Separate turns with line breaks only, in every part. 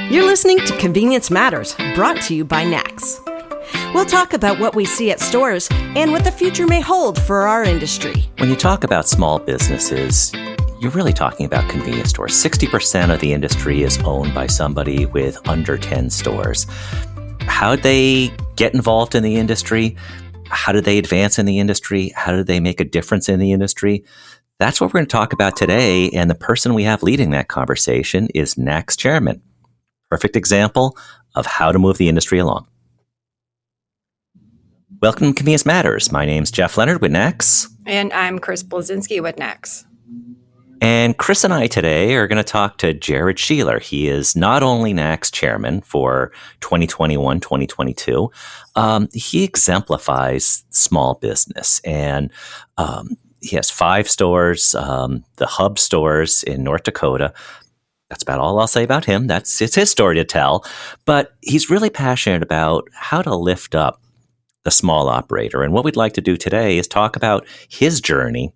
You're listening to Convenience Matters, brought to you by NACS. We'll talk about what we see at stores and what the future may hold for our industry.
When you talk about small businesses, you're really talking about convenience stores. 60% of the industry is owned by somebody with under 10 stores. How did they get involved in the industry? How did they advance in the industry? How did they make a difference in the industry? That's what we're going to talk about today, and the person we have leading that conversation is NACS Chairman. Perfect example of how to move the industry along. Welcome to Convenience Matters. My name's Jeff Lenard with NACS.
And I'm Chris Blasinsky with NACS.
And Chris and I today are going to talk to Jared Scheeler. He is not only NACS Chairman for 2021-2022, he exemplifies small business. And he has 5 stores, the hub stores in North Dakota. That's about all I'll say about him. It's his story to tell. But he's really passionate about how to lift up the small operator. And what we'd like to do today is talk about his journey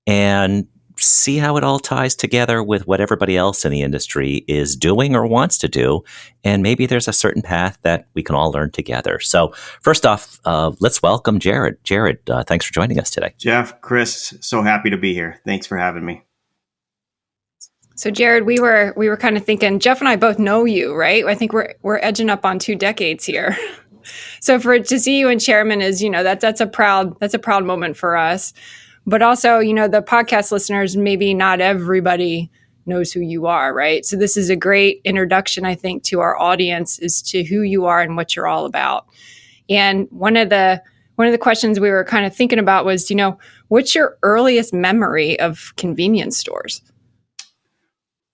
and see how it all ties together with what everybody else in the industry is doing or wants to do. And maybe there's a certain path that we can all learn together. So first off, let's welcome Jared. Jared, thanks for joining us today.
Jeff, Chris, so happy to be here. Thanks for having me.
So Jared, we were kind of thinking, Jeff and I both know you, right? I think we're edging up on 2 decades here. So to see you in Chairman is, that's a proud moment for us. But also, the podcast listeners, maybe not everybody knows who you are, right? So this is a great introduction, I think, to our audience as to who you are and what you're all about. And one of the questions we were kind of thinking about was, what's your earliest memory of convenience stores?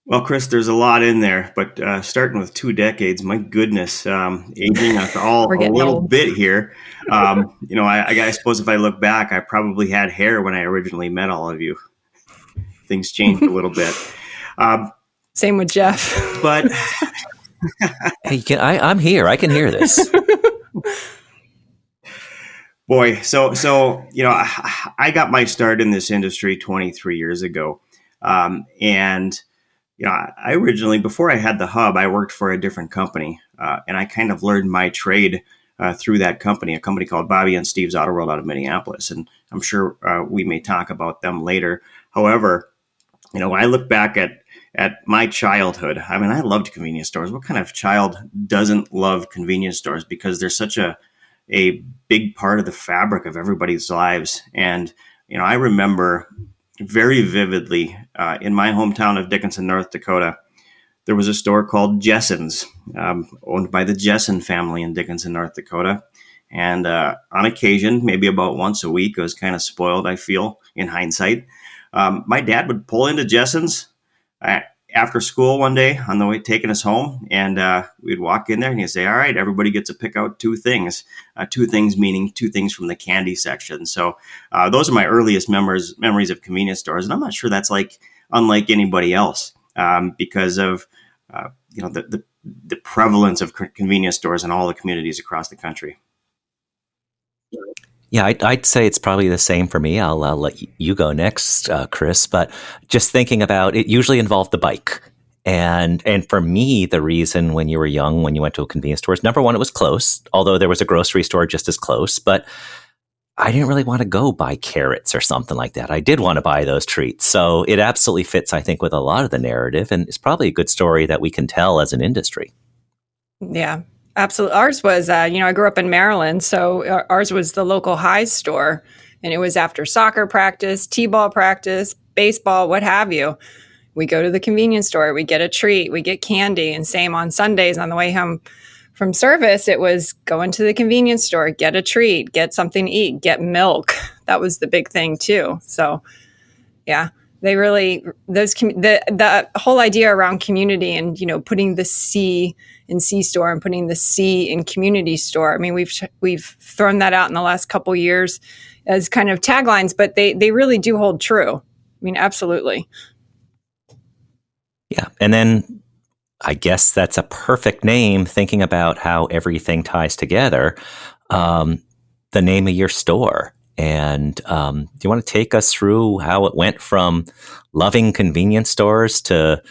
Well, Chris, there's a lot in there, but starting with 2 decades, my goodness, aging us all a little
old.
bit here. I suppose if I look back, I probably had hair when I originally met all of you. Things changed a little bit.
Same with Jeff.
But
Hey, I'm here. I can hear this.
boy, so I got my start in this industry 23 years ago, and I originally, before I had the hub, I worked for a different company, and I kind of learned my trade through that company, a company called Bobby and Steve's Auto World out of Minneapolis. And I'm sure we may talk about them later. However, when I look back at my childhood, I mean, I loved convenience stores. What kind of child doesn't love convenience stores? Because they're such a big part of the fabric of everybody's lives. And, I remember very vividly, in my hometown of Dickinson, North Dakota, there was a store called Jesson's, owned by the Jesson family in Dickinson, North Dakota. And on occasion, maybe about once a week, I was kind of spoiled, I feel, in hindsight. My dad would pull into Jesson's after school one day on the way taking us home, and we'd walk in there and he'd say, all right, everybody gets to pick out 2 things. 2 things meaning 2 things from the candy section. So those are my earliest memories of convenience stores. And I'm not sure that's unlike anybody else because of the prevalence of convenience stores in all the communities across the country.
Yeah, I'd say it's probably the same for me. I'll let you go next, Chris. But just thinking about it, usually involved the bike. And for me, the reason when you were young, when you went to a convenience store, is number one, it was close, although there was a grocery store just as close. But I didn't really want to go buy carrots or something like that. I did want to buy those treats. So it absolutely fits, I think, with a lot of the narrative. And it's probably a good story that we can tell as an industry.
Yeah. Absolutely. Ours was, I grew up in Maryland, so ours was the local high store, and it was after soccer practice, t-ball practice, baseball, what have you. We go to the convenience store, we get a treat, we get candy, and same on Sundays on the way home from service, it was going to the convenience store, get a treat, get something to eat, get milk. That was the big thing too. So, yeah. They really, the whole idea around community and, putting the C in C store and putting the C in community store. I mean, we've thrown that out in the last couple of years as kind of taglines, but they really do hold true. I mean, absolutely.
Yeah. And then I guess that's a perfect name, thinking about how everything ties together. The name of your store. And do you want to take us through how it went from loving convenience stores to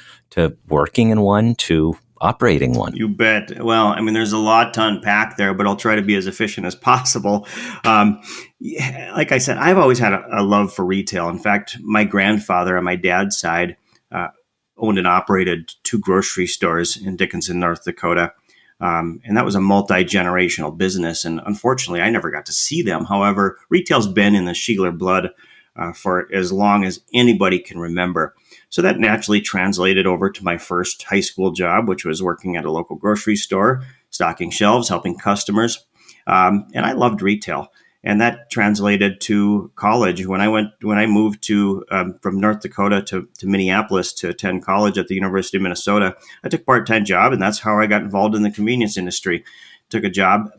working in one to operating one?
You bet. Well, I mean, there's a lot to unpack there, but I'll try to be as efficient as possible. Like I said, I've always had a love for retail. In fact, my grandfather on my dad's side owned and operated 2 grocery stores in Dickinson, North Dakota. And that was a multi-generational business. And unfortunately, I never got to see them. However, retail's been in the Scheeler blood for as long as anybody can remember. So that naturally translated over to my first high school job, which was working at a local grocery store, stocking shelves, helping customers. And I loved retail. And that translated to college. When I moved to from North Dakota to Minneapolis to attend college at the University of Minnesota, I took a part-time job, and that's how I got involved in the convenience industry. Took a job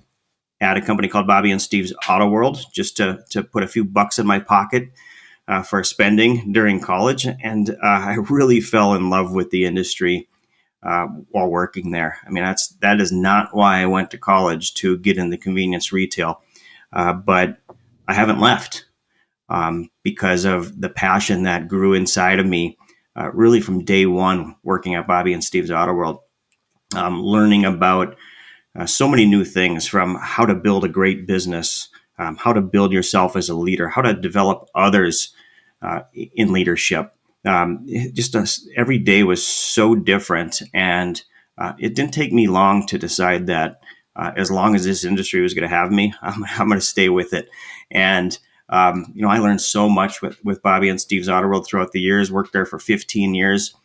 at a company called Bobby and Steve's Auto World, just to put a few bucks in my pocket for spending during college. And I really fell in love with the industry while working there. I mean, that is not why I went to college, to get into convenience retail. But I haven't left because of the passion that grew inside of me really from day one working at Bobby and Steve's Auto World, learning about so many new things, from how to build a great business, how to build yourself as a leader, how to develop others in leadership. Every day was so different, and it didn't take me long to decide that as long as this industry was going to have me, I'm going to stay with it. And I learned so much with Bobby and Steve's Auto World throughout the years. Worked there for 15 years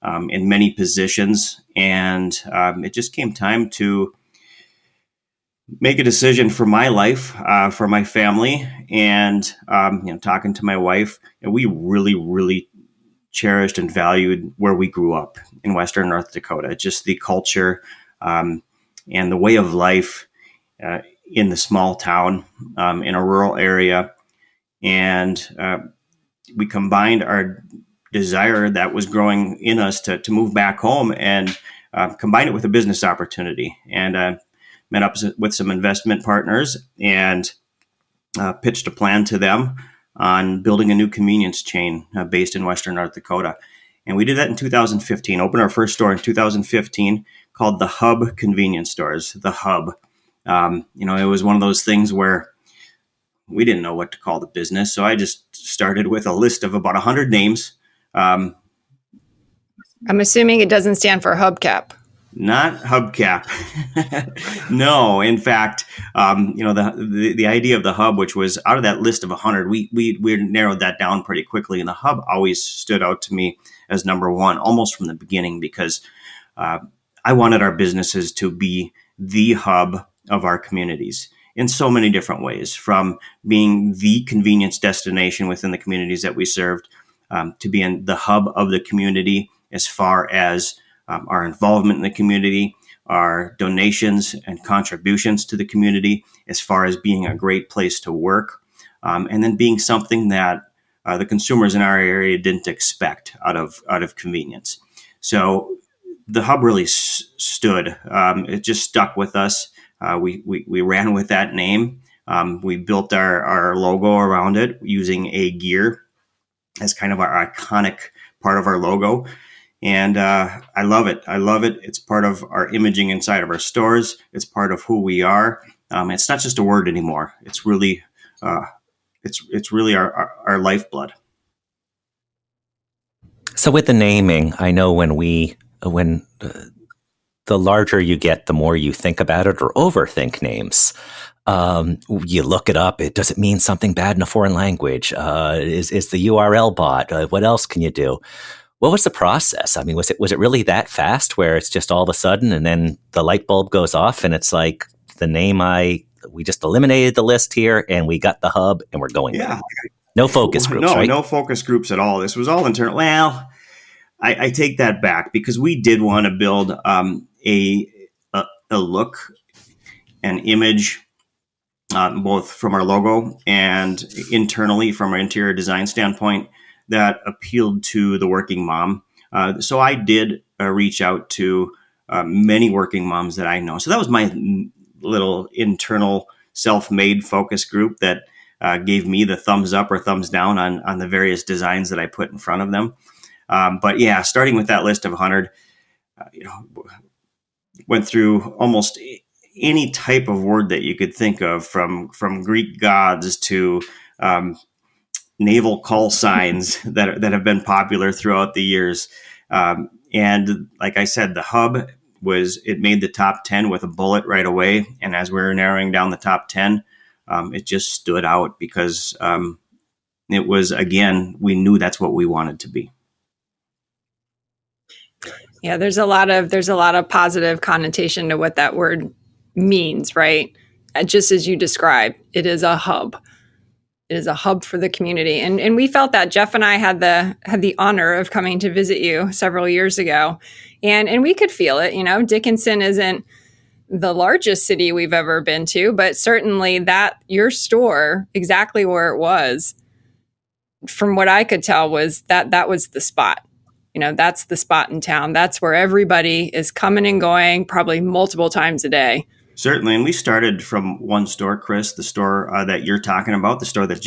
in many positions, and it just came time to make a decision for my life, for my family, and talking to my wife. And we really, really cherished and valued where we grew up in Western North Dakota. Just the culture and the way of life in the small town, in a rural area. And we combined our desire that was growing in us to move back home, and combine it with a business opportunity. And met up with some investment partners and pitched a plan to them on building a new convenience chain based in Western North Dakota. And we did that in 2015, opened our first store in 2015, called the Hub Convenience Stores, the Hub. It was one of those things where we didn't know what to call the business. So I just started with a list of about 100 names.
I'm assuming it doesn't stand for hubcap.
Not hubcap. No, in fact, the idea of the hub, which was out of that list of 100, we narrowed that down pretty quickly. And the hub always stood out to me as number one, almost from the beginning, because I wanted our businesses to be the hub of our communities in so many different ways, from being the convenience destination within the communities that we served, to being the hub of the community as far as our involvement in the community, our donations and contributions to the community, as far as being a great place to work, and then being something that the consumers in our area didn't expect out of convenience. So the hub really stood. It just stuck with us. We ran with that name. We built our logo around it using a gear as kind of our iconic part of our logo. And I love it. I love it. It's part of our imaging inside of our stores. It's part of who we are. It's not just a word anymore. It's really it's really our lifeblood.
So with the naming, I know when the larger you get, the more you think about it or overthink names. You look it up. Does it mean something bad in a foreign language? Is the URL bot? What else can you do? What was the process? I mean, was it really that fast where it's just all of a sudden and then the light bulb goes off and it's like the name we just eliminated the list here and we got the hub and we're going with it. No focus groups, right?
No focus groups at all. This was all internal. Well, I take that back, because we did want to build a look, an image, both from our logo and internally from our interior design standpoint, that appealed to the working mom. So I did reach out to many working moms that I know. So that was my little internal self-made focus group that gave me the thumbs up or thumbs down on the various designs that I put in front of them. But yeah, starting with that list of 100, went through almost any type of word that you could think of, from Greek gods to naval call signs that have been popular throughout the years. And like I said, the hub it made the top 10 with a bullet right away. And as we were narrowing down the top 10, it just stood out because it was, again, we knew that's what we wanted to be.
Yeah, there's a lot of positive connotation to what that word means, right? Just as you described, it is a hub. It is a hub for the community, and we felt that. Jeff and I had the honor of coming to visit you several years ago, and we could feel it. You know, Dickinson isn't the largest city we've ever been to, but certainly that your store, exactly where it was, from what I could tell, was that was the spot. You know, that's the spot in town. That's where everybody is coming and going, probably multiple times a day.
Certainly. And we started from one store, Chris, the store that you're talking about, the store that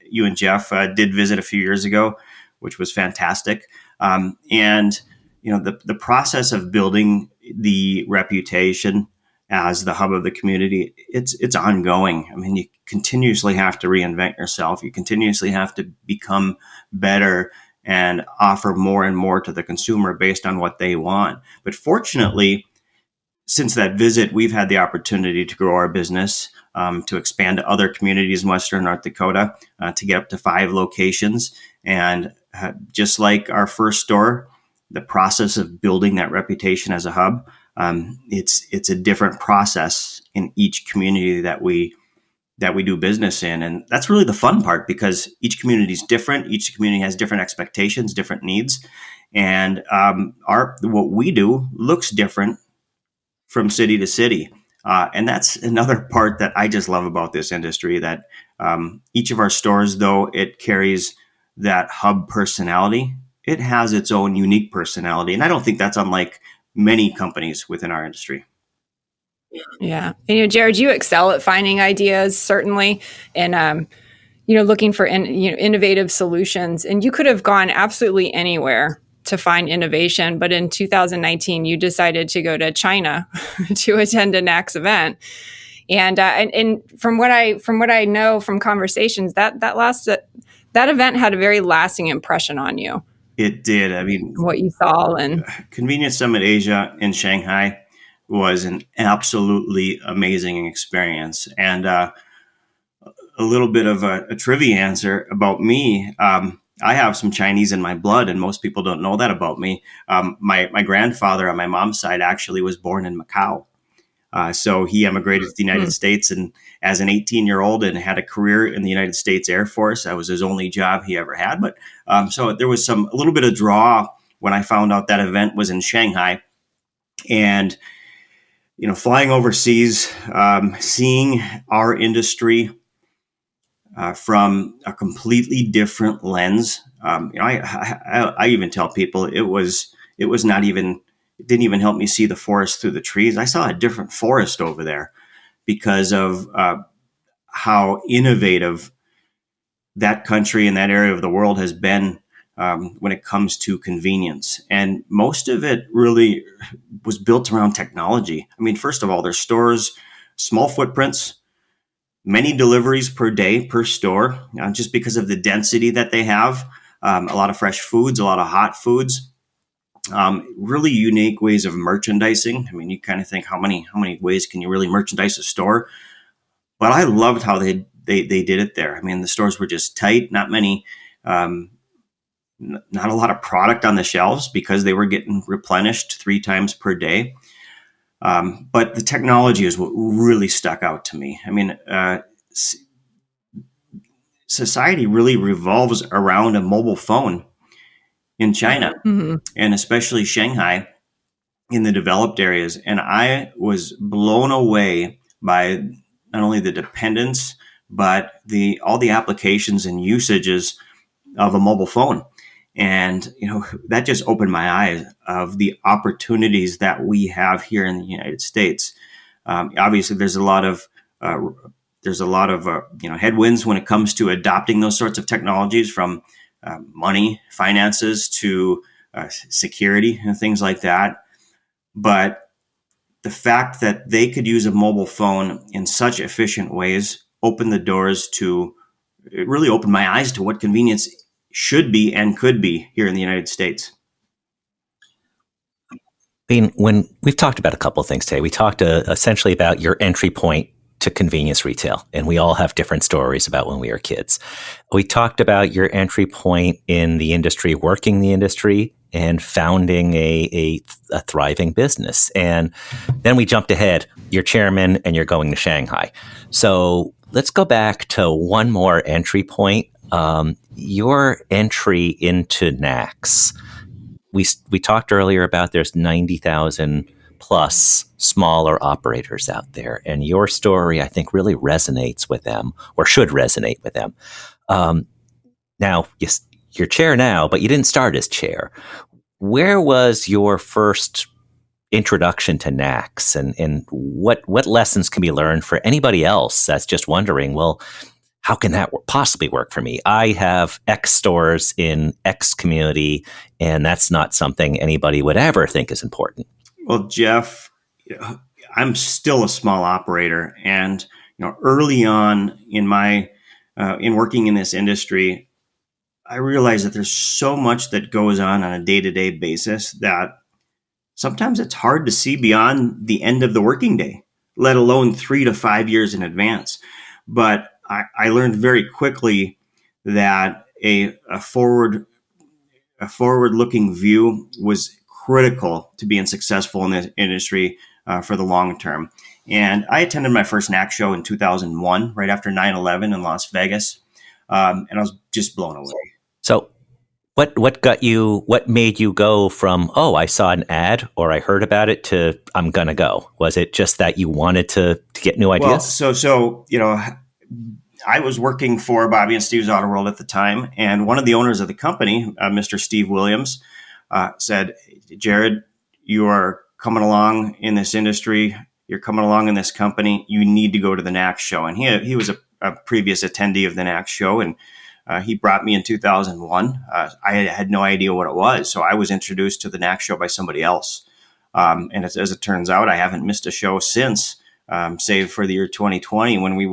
you and Jeff did visit a few years ago, which was fantastic. And, you know, the process of building the reputation as the hub of the community, it's ongoing. I mean, you continuously have to reinvent yourself. You continuously have to become better and offer more and more to the consumer based on what they want. But fortunately, since that visit, we've had the opportunity to grow our business, to expand to other communities in Western North Dakota, to get up to 5 locations. And just like our first store, the process of building that reputation as a hub, it's a different process in each community that we do business in. And that's really the fun part, because each community is different. Each community has different expectations, different needs. And what we do looks different from city to city. And that's another part that I just love about this industry, that each of our stores, though it carries that hub personality, it has its own unique personality. And I don't think that's unlike many companies within our industry.
Yeah. And, you know, Jared, you excel at finding ideas, certainly, and, looking for innovative solutions. And you could have gone absolutely anywhere to find innovation. But in 2019, you decided to go to China to attend a NACS event. And from what I know from conversations, that event had a very lasting impression on you.
It did. I mean,
what you saw. And
Convenience Summit Asia in Shanghai was an absolutely amazing experience. And a little bit of a trivia answer about me. I have some Chinese in my blood, and most people don't know that about me. My grandfather on my mom's side actually was born in Macau. So he emigrated to the United States, and as an 18-year-old, and had a career in the United States Air Force. That was his only job he ever had. But so there was a little bit of draw when I found out that event was in Shanghai. And, you know, flying overseas, seeing our industry from a completely different lens. I even tell people it didn't even help me see the forest through the trees. I saw a different forest over there because of how innovative that country and that area of the world has been when it comes to convenience. And most of it really was built around technology. I mean, first of all, their stores, small footprints, many deliveries per day per store, just because of the density that they have. A lot of fresh foods, a lot of hot foods. Really unique ways of merchandising. I mean, you kind of think, how many ways can you really merchandise a store? But I loved how they did it there. I mean, the stores were just tight, not a lot of product on the shelves because they were getting replenished 3 times per day. But the technology is what really stuck out to me. I mean, society really revolves around a mobile phone in China, and especially Shanghai in the developed areas. And I was blown away by not only the dependence, but all the applications and usages of a mobile phone. And, you know, that just opened my eyes of the opportunities that we have here in the United States. Obviously, there's a lot of headwinds when it comes to adopting those sorts of technologies, from money, finances to security and things like that. But the fact that they could use a mobile phone in such efficient ways opened the doors to, it really opened my eyes to what convenience should be and could be here in the United States.
When we've talked about a couple of things today, we talked essentially about your entry point to convenience retail, and we all have different stories about when we were kids. We talked about your entry point in the industry, working the industry, and founding a thriving business. And then we jumped ahead. You're chairman, and you're going to Shanghai. So let's go back to one more entry point. Your entry into NACS. We talked earlier about there's 90,000 plus smaller operators out there. And your story, I think, really resonates with them, or should resonate with them. Now, you're chair now, but you didn't start as chair. Where was your first introduction to NACS, and what lessons can be learned for anybody else that's just wondering, well, how can that possibly work for me? I have X stores in X community, and that's not something anybody would ever think is important.
Well, Jeff, I'm still a small operator, and early on in my in working in this industry, I realized that there's so much that goes on a day-to-day basis that sometimes it's hard to see beyond the end of the working day, let alone 3 to 5 years in advance. But I learned very quickly that a forward-looking view was critical to being successful in this industry for the long term. And I attended my first NACS show in 2001, right after 9/11 in Las Vegas, and I was just blown away.
So, what made you go from, oh, I saw an ad or I heard about it, to I'm gonna go? Was it just that you wanted to get new ideas?
Well, so I was working for Bobby and Steve's Auto World at the time, and one of the owners of the company, Mr. Steve Williams, said, "Jared, you are coming along in this industry. You're coming along in this company. You need to go to the NACS show." And he was a previous attendee of the NACS show, and he brought me in 2001. I had no idea what it was, so I was introduced to the NACS show by somebody else. And as it turns out, I haven't missed a show since. Save for the year 2020 when we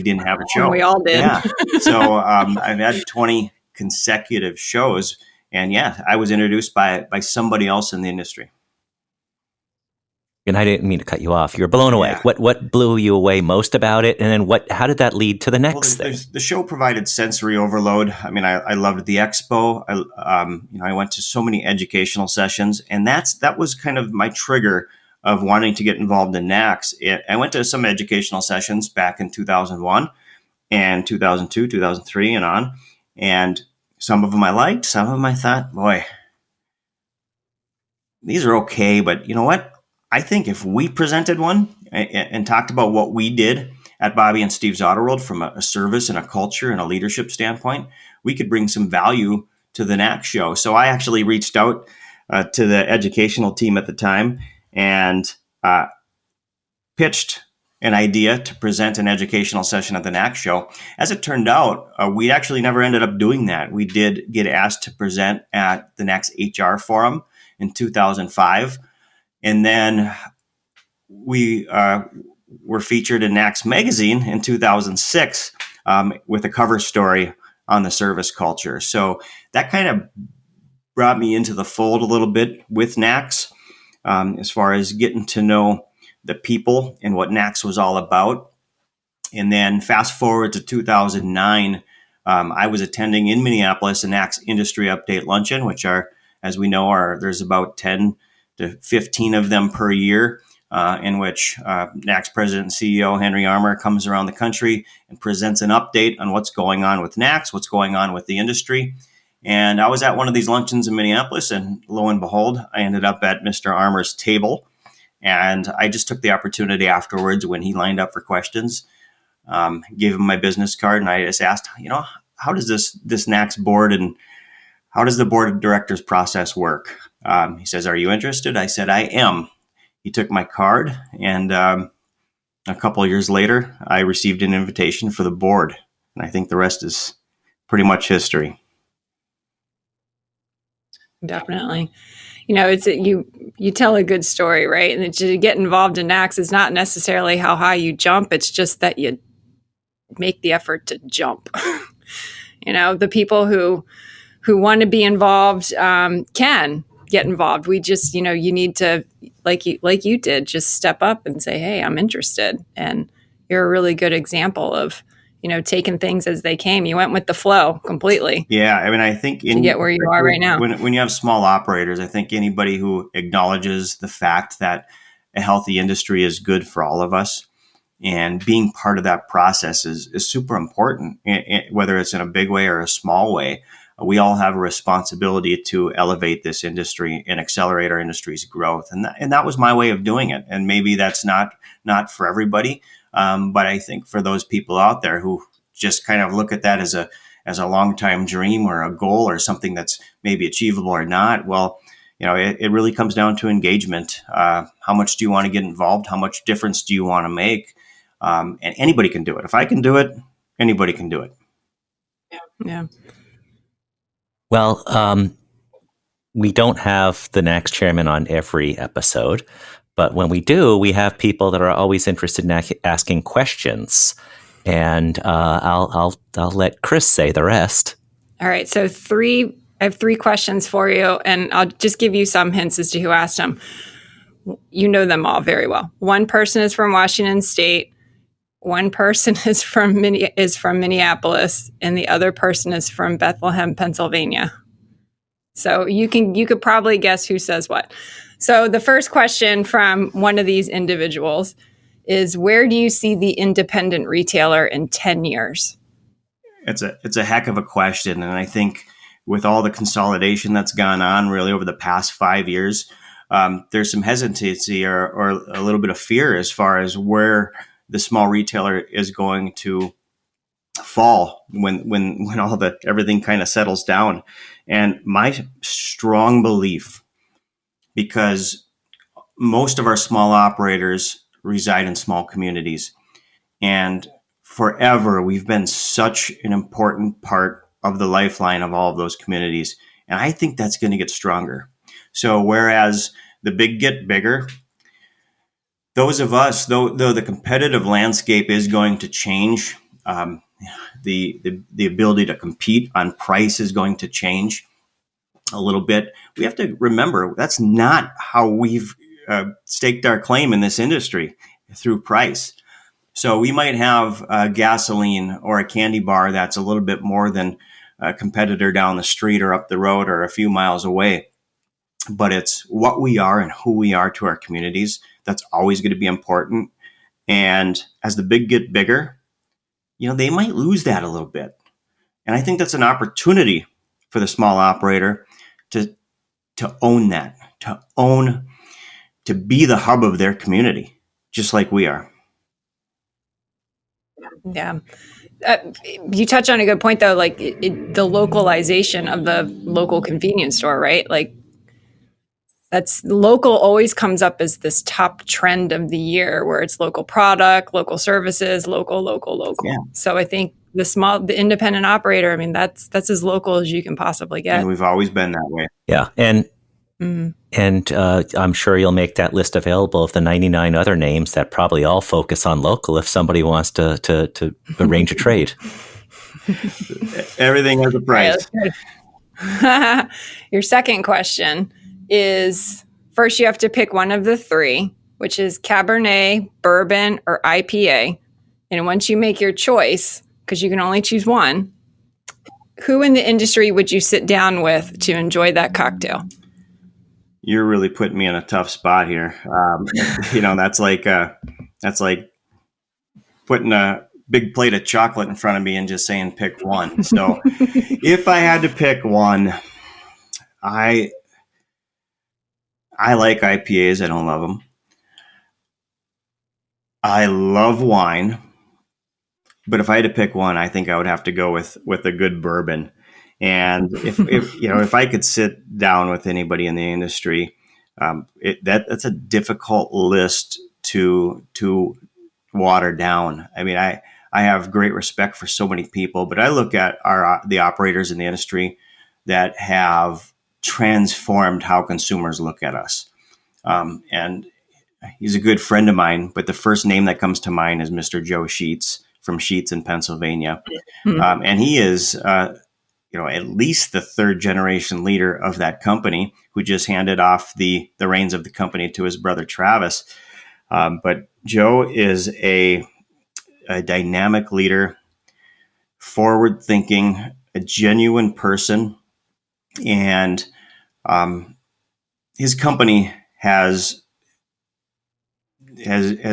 didn't have a show.
We all did.
Yeah. So I've had 20 consecutive shows, and I was introduced by somebody else in the industry.
And I didn't mean to cut you off. You're blown away.
Yeah.
What blew you away most about it? And then how did that lead to the next thing?
The show provided sensory overload. I mean, I loved the expo. I went to so many educational sessions, and that was kind of my trigger of wanting to get involved in NACS. I went to some educational sessions back in 2001 and 2002, 2003 and on. And some of them I liked, some of them I thought, boy, these are okay. But you know what? I think if we presented one and talked about what we did at Bobby and Steve's Auto World from a service and a culture and a leadership standpoint, we could bring some value to the NACS show. So I actually reached out to the educational team at the time and pitched an idea to present an educational session at the NACS show. As it turned out, we actually never ended up doing that. We did get asked to present at the NACS HR Forum in 2005. And then we were featured in NACS Magazine in 2006 with a cover story on the service culture. So that kind of brought me into the fold a little bit with NACS. As far as getting to know the people and what NACS was all about. And then fast forward to 2009, I was attending in Minneapolis a NACS Industry Update Luncheon, which as we know, there's about 10 to 15 of them per year, in which NACS President and CEO Henry Armour comes around the country and presents an update on what's going on with NACS, what's going on with the industry. And I was at one of these luncheons in Minneapolis, and lo and behold, I ended up at Mr. Armour's table. And I just took the opportunity afterwards when he lined up for questions, gave him my business card, and I just asked, how does this NACS board and how does the board of directors process work? He says, "Are you interested?" I said, "I am." He took my card, and a couple of years later, I received an invitation for the board. And I think the rest is pretty much history.
Definitely. It's you you tell a good story, right? And to get involved in NACS is not necessarily how high you jump. It's just that you make the effort to jump. The people who want to be involved can get involved. We just, you need to, like you did, just step up and say, hey, I'm interested. And you're a really good example of, taking things as they came. You went with the flow completely.
Yeah. I mean, I think
to get where you are right now.
When you have small operators, I think anybody who acknowledges the fact that a healthy industry is good for all of us, and being part of that process is super important, whether it's in a big way or a small way. We all have a responsibility to elevate this industry and accelerate our industry's growth. And that was my way of doing it. And maybe that's not for everybody. But I think for those people out there who just kind of look at that as a long-time dream or a goal or something that's maybe achievable or not, well, it really comes down to engagement. How much do you want to get involved? How much difference do you want to make? And anybody can do it. If I can do it, anybody can do it.
Yeah.
Well, we don't have the NACS chairman on every episode, but when we do, we have people that are always interested in asking questions. And I'll let Chris say the rest.
All right. So I have 3 questions for you, and I'll just give you some hints as to who asked them. You know them all very well. One person is from Washington State. One person is from Minneapolis, and the other person is from Bethlehem, Pennsylvania. So you could probably guess who says what. So the first question from one of these individuals is, where do you see the independent retailer in 10 years?
It's a heck of a question, and I think with all the consolidation that's gone on really over the past 5 years, there's some hesitancy or a little bit of fear as far as where the small retailer is going to fall when everything kind of settles down. And my strong belief, because most of our small operators reside in small communities, and forever we've been such an important part of the lifeline of all of those communities. And I think that's going to get stronger. So whereas the big get bigger, those of us, though the competitive landscape is going to change, the ability to compete on price is going to change a little bit. We have to remember that's not how we've staked our claim in this industry, through price. So we might have gasoline or a candy bar that's a little bit more than a competitor down the street or up the road or a few miles away. But it's what we are and who we are to our communities. That's always going to be important. And as the big get bigger, they might lose that a little bit. And I think that's an opportunity for the small operator to own that, to be the hub of their community, just like we are.
Yeah. You touch on a good point, though, like the localization of the local convenience store, right? Like, that's local always comes up as this top trend of the year, where it's local product, local services, local. Yeah. So I think the independent operator, I mean, that's as local as you can possibly get.
And we've always been that way.
Yeah. And I'm sure you'll make that list available of the 99 other names that probably all focus on local if somebody wants to arrange a trade.
Everything has a price.
Right, your second question is, first you have to pick one of the 3, which is Cabernet, bourbon, or IPA. And once you make your choice, because you can only choose one, who in the industry would you sit down with to enjoy that cocktail?
You're really putting me in a tough spot here. That's like putting a big plate of chocolate in front of me and just saying pick one. So if I had to pick one, I like IPAs. I don't love them. I love wine, but if I had to pick one, I think I would have to go with a good bourbon. And if I could sit down with anybody in the industry, that's a difficult list to water down. I mean, I have great respect for so many people, but I look at the operators in the industry that have transformed how consumers look at us. And he's a good friend of mine, but the first name that comes to mind is Mr. Joe Sheets from Sheets in Pennsylvania. And he is, at least the third generation leader of that company, who just handed off the reins of the company to his brother, Travis. But Joe is a dynamic leader, forward thinking, a genuine person. And his company has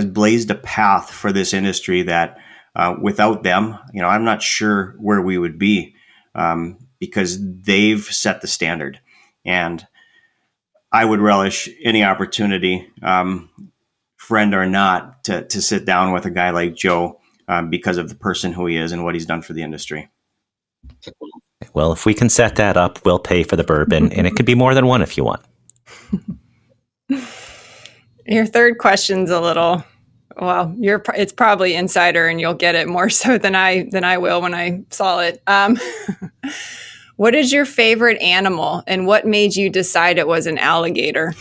blazed a path for this industry that without them, I'm not sure where we would be, because they've set the standard. And I would relish any opportunity, friend or not, to sit down with a guy like Joe, because of the person who he is and what he's done for the industry.
Well, if we can set that up, we'll pay for the bourbon, and it could be more than one if you want.
Your third question's a little, well, it's probably insider, and you'll get it more so than I will when I saw it. What is your favorite animal, and what made you decide it was an alligator?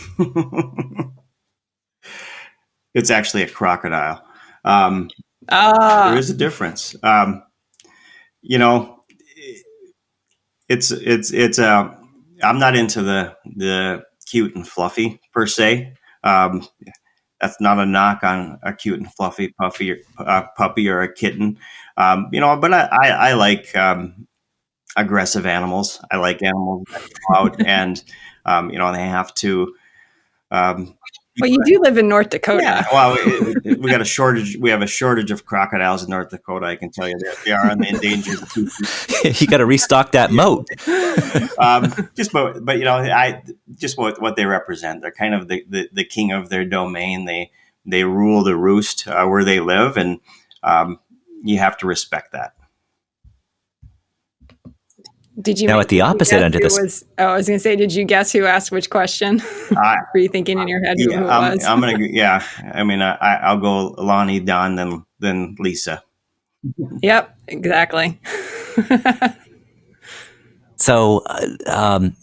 It's actually a crocodile. There is a difference. It's I'm not into the cute and fluffy per se. That's not a knock on a cute and fluffy puppy or a kitten. But I like aggressive animals. I like animals that go out and they have to.
Well, you do live in North Dakota.
Yeah, well, we got a shortage. We have a shortage of crocodiles in North Dakota. I can tell you that they are on the endangered species.
You got to restock that moat.
Just what they represent. They're kind of the king of their domain. They rule the roost where they live, and you have to respect that.
Did you
now at the opposite end of this?
I was going to say, did you guess who asked which question? Were you thinking in your head who it was?
I'm gonna. Yeah, I mean, I'll go Lonnie, Don, then Lisa.
Yep, exactly.
So,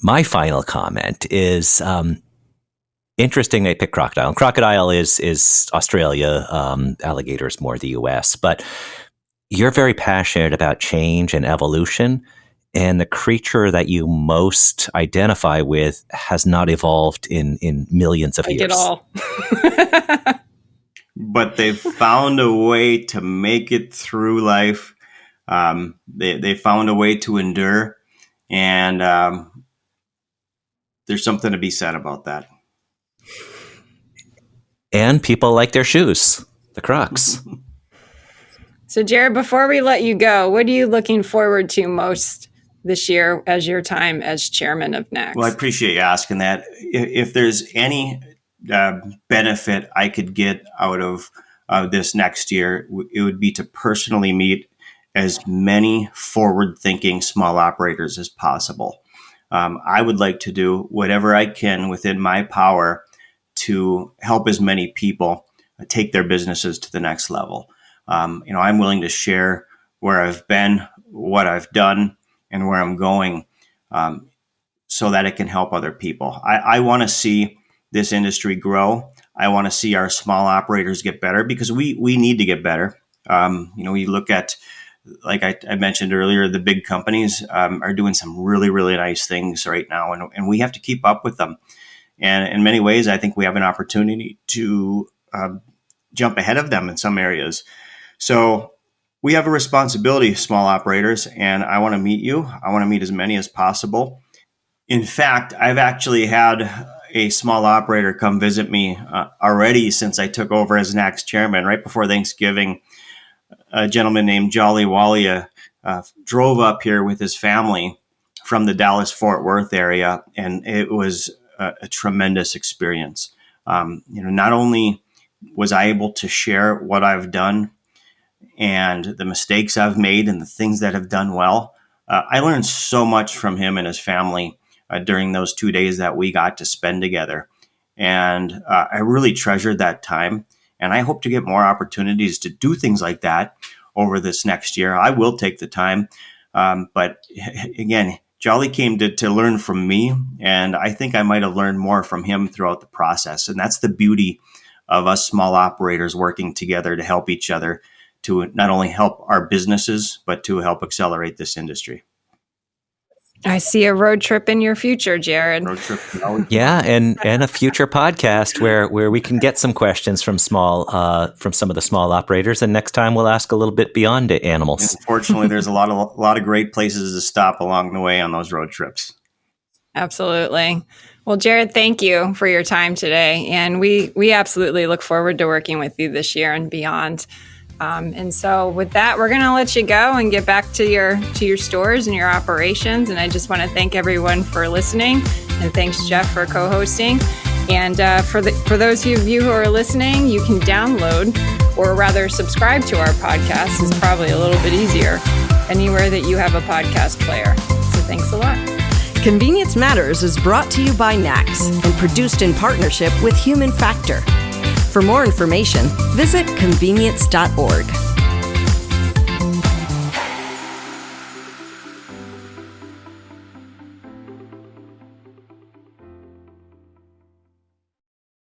my final comment is interesting. They picked crocodile. And crocodile is Australia. Alligator is more the U.S. But you're very passionate about change and evolution. And the creature that you most identify with has not evolved in millions of years.
Like it all.
But they've found a way to make it through life. They found a way to endure. And there's something to be said about that.
And people like their shoes, the Crocs.
So, Jared, before we let you go, what are you looking forward to most this year as your time as chairman of NACS?
Well, I appreciate you asking that. If there's any benefit I could get out of this next year, it would be to personally meet as many forward-thinking small operators as possible. I would like to do whatever I can within my power to help as many people take their businesses to the next level. I'm willing to share where I've been, what I've done, and where I'm going, so that it can help other people. I want to see this industry grow. I want to see our small operators get better, because we need to get better. We look at, like I mentioned earlier, the big companies are doing some really, really nice things right now, and we have to keep up with them. And in many ways, I think we have an opportunity to jump ahead of them in some areas. So we have a responsibility, small operators, and I want to meet you. I want to meet as many as possible. In fact, I've actually had a small operator come visit me already since I took over as NACS chairman. Right before Thanksgiving, a gentleman named Jolly Walia drove up here with his family from the Dallas-Fort Worth area, and it was a tremendous experience. Not only was I able to share what I've done and the mistakes I've made and the things that have done well, I learned so much from him and his family during those 2 days that we got to spend together. And I really treasured that time. And I hope to get more opportunities to do things like that over this next year. I will take the time. But again, Jolly came to learn from me, and I think I might have learned more from him throughout the process. And that's the beauty of us small operators working together to help each other, to not only help our businesses, but to help accelerate this industry.
I see a road trip in your future, Jared.
Road trip.
Yeah, and a future podcast where we can get some questions from some of the small operators, and next time we'll ask a little bit beyond animals.
Unfortunately, there's a lot of great places to stop along the way on those road trips.
Absolutely. Well, Jared, thank you for your time today, and we absolutely look forward to working with you this year and beyond. And so with that, we're going to let you go and get back to your stores and your operations. And I just want to thank everyone for listening, and thanks, Jeff, for co-hosting. And for those of you who are listening, you can download, or rather subscribe to our podcast. Is probably a little bit easier anywhere that you have a podcast player. So thanks a lot.
Convenience Matters is brought to you by NACS and produced in partnership with Human Factor. For more information, visit convenience.org.